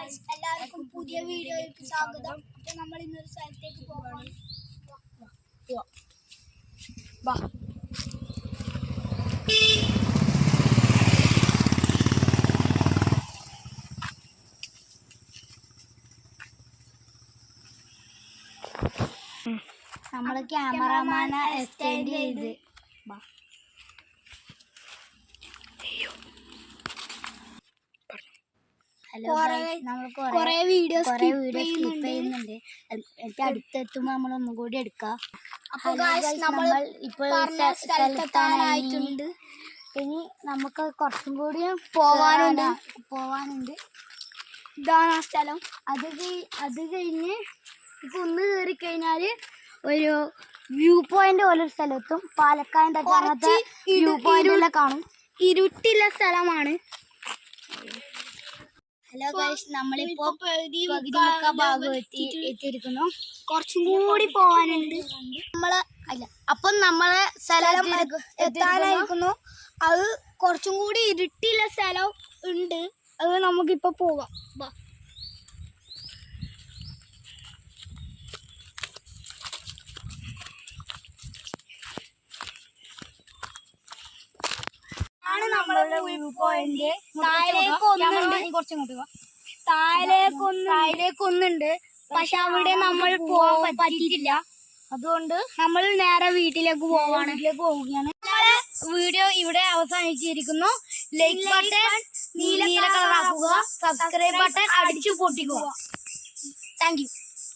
Guys, എല്ലാവർക്കും പുതിയ വീഡിയോയിലേക്ക് സ്വാഗതം. നമ്മൾ ഇന്നൊരു സ്ഥലത്തേക്ക് പോകാൻ നമ്മള് ക്യാമറമാനെ എക്സ്റ്റെൻഡ് ചെയ്ത് കൊറേ വീഡിയോസ് സ്കിപ്പ് ചെയ്യുന്നുണ്ട്. അടുത്തെത്തുമ്പോ നമ്മൾ ഒന്നും കൂടി എടുക്കാം. അപ്പൊ നമ്മൾ ഇപ്പോൾ സ്ഥലത്താനായിട്ടുണ്ട്. ഇനി നമുക്ക് കുറച്ചും കൂടി പോവാനുണ്ട്. ഇതാണ് ആ സ്ഥലം. അത് കഴിഞ്ഞ് ഇപ്പൊ ഒന്ന് കയറി കഴിഞ്ഞാല് ഒരു വ്യൂ പോയിന്റ് പോലെ ഒരു സ്ഥലത്തും പാലക്കാടിന്റെ അങ്ങനത്തെ വ്യൂ പോയിന്റ് കാണും. ഇരുട്ടുള്ള സ്ഥലമാണ്. ഹലോ ഗൈസ്, നമ്മളിപ്പോ പകുതി ഭാഗം എത്തിയിരിക്കുന്നു. കുറച്ചും കൂടി പോവാനുണ്ട്. നമ്മളെ സ്ഥലം എത്താനായിരിക്കുന്നു. അത് കുറച്ചും കൂടി ഇരുട്ടുള്ള സ്ഥലം ഉണ്ട്. അത് നമുക്കിപ്പോ പോവാം. ആണ് നമ്മളുടെ വ്യൂ പോയിന്റ്. താഴേക്കൊന്നുണ്ട്, പക്ഷെ അവിടെ നമ്മൾ പോകാൻ പറ്റിയിട്ടില്ല. അതുകൊണ്ട് നമ്മൾ നേരെ വീട്ടിലേക്ക് പോവുകയാണ്. വീഡിയോ ഇവിടെ അവസാനിച്ചിരിക്കുന്നു. ലൈക്ക് ബട്ടൺ നീല കളറാക്കുക, സബ്സ്ക്രൈബ് ബട്ടൺ അടിച്ചു പൊട്ടിക്കുക. Thank U.